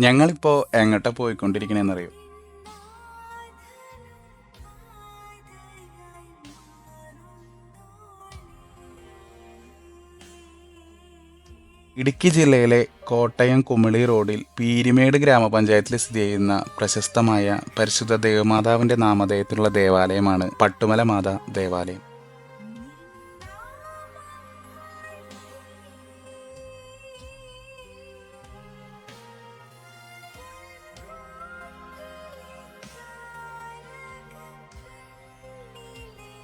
ഞങ്ങളിപ്പോൾ എങ്ങോട്ടാ പോയിക്കൊണ്ടിരിക്കണേന്നറിയോ? ഇടുക്കി ജില്ലയിലെ കോട്ടയം കുമിളി റോഡിൽ പീരിമേട് ഗ്രാമപഞ്ചായത്തിൽ സ്ഥിതി ചെയ്യുന്ന പ്രശസ്തമായ പരിശുദ്ധ ദേവമാതാവിന്റെ നാമധേയത്തിലുള്ള ദേവാലയമാണ് പട്ടുമല മാതാ ദേവാലയം.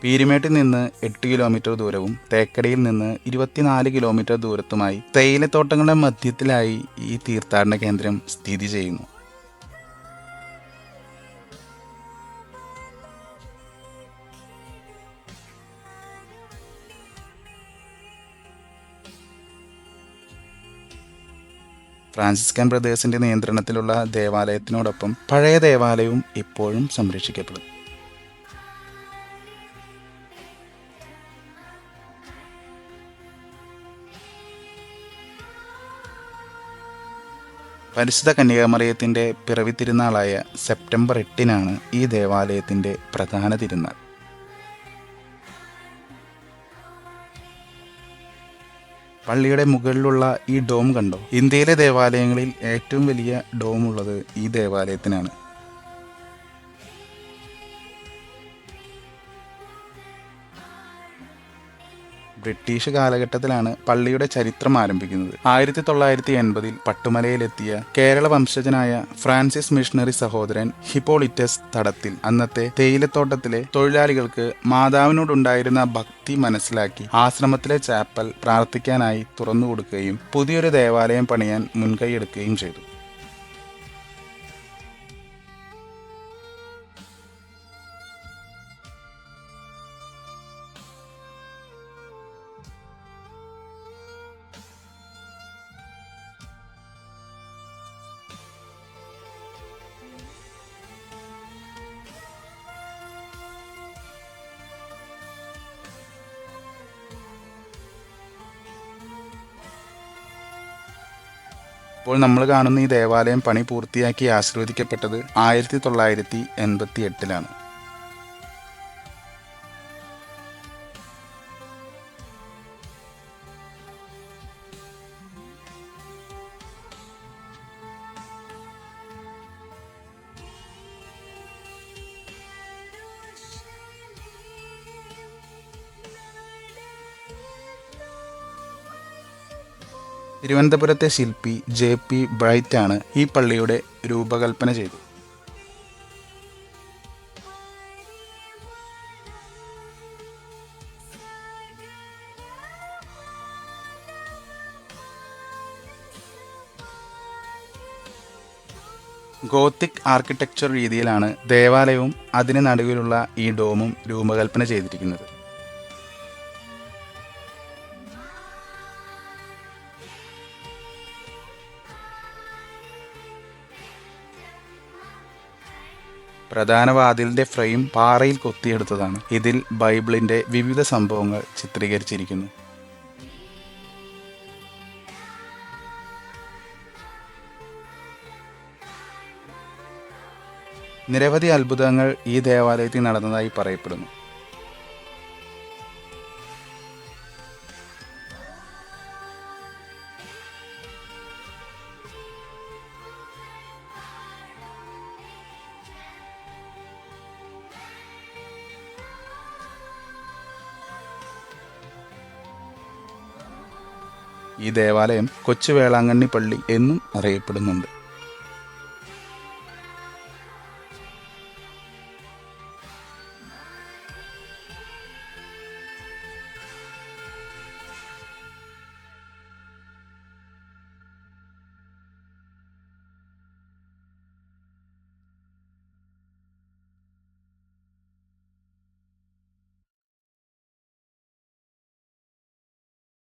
പീരുമേട്ടിൽ നിന്ന് 8 കിലോമീറ്റർ ദൂരവും തേക്കടിയിൽ നിന്ന് 24 കിലോമീറ്റർ ദൂരത്തുമായി തേയിലത്തോട്ടങ്ങളുടെ മധ്യത്തിലായി ഈ തീർത്ഥാടന കേന്ദ്രം സ്ഥിതി ചെയ്യുന്നു. ഫ്രാൻസിസ്കൻ ബ്രദേഴ്സിന്റെ നിയന്ത്രണത്തിലുള്ള ദേവാലയത്തിനോടൊപ്പം പഴയ ദേവാലയവും ഇപ്പോഴും സംരക്ഷിക്കപ്പെടും. പരിശുദ്ധ കന്യാമറിയത്തിൻ്റെ പിറവി തിരുനാളായ സെപ്റ്റംബർ 8-നാണ് ഈ ദേവാലയത്തിൻ്റെ പ്രധാന തിരുനാൾ. പള്ളിയുടെ മുകളിലുള്ള ഈ ഡോം കണ്ടോ? ഇന്ത്യയിലെ ദേവാലയങ്ങളിൽ ഏറ്റവും വലിയ ഡോം ഉള്ളത് ഈ ദേവാലയത്തിനാണ്. ബ്രിട്ടീഷ് കാലഘട്ടത്തിലാണ് പള്ളിയുടെ ചരിത്രം ആരംഭിക്കുന്നത്. 1980-ൽ പട്ടുമലയിലെത്തിയ കേരള വംശജനായ ഫ്രാൻസിസ് മിഷണറി സഹോദരൻ ഹിപ്പോളിറ്റസ് തടത്തിൽ അന്നത്തെ തേയിലത്തോട്ടത്തിലെ തൊഴിലാളികൾക്ക് മാതാവിനോടുണ്ടായിരുന്ന ഭക്തി മനസ്സിലാക്കി ആശ്രമത്തിലെ ചാപ്പൽ പ്രാർത്ഥിക്കാനായി തുറന്നുകൊടുക്കുകയും പുതിയൊരു ദേവാലയം പണിയാൻ മുൻകൈയെടുക്കുകയും ചെയ്തു. ഇപ്പോൾ നമ്മൾ കാണുന്ന ഈ ദേവാലയം പണി പൂർത്തിയാക്കി ആശീർവദിക്കപ്പെട്ടത് 1988-ലാണ്. തിരുവനന്തപുരത്തെ ശില്പി JP ബ്രൈറ്റ് ആണ് ഈ പള്ളിയുടെ രൂപകൽപ്പന ചെയ്തത്. ഗോത്തിക് ആർക്കിടെക്ചർ രീതിയിലാണ് ദേവാലയവും അതിന് നടുവിലുള്ള ഈ ഡോമും രൂപകൽപ്പന ചെയ്തിരിക്കുന്നത്. പ്രധാന വാതിലിന്റെ ഫ്രെയിം പാറയിൽ കൊത്തിയെടുത്തതാണ്. ഇതിൽ ബൈബിളിന്റെ വിവിധ സംഭവങ്ങൾ ചിത്രീകരിച്ചിരിക്കുന്നു. നിരവധി അത്ഭുതങ്ങൾ ഈ ദേവാലയത്തിൽ നടന്നതായി പറയപ്പെടുന്നു. ഈ ദേവാലയം കൊച്ചു വേളാങ്കണ്ണി പള്ളി എന്നും അറിയപ്പെടുന്നുണ്ട്.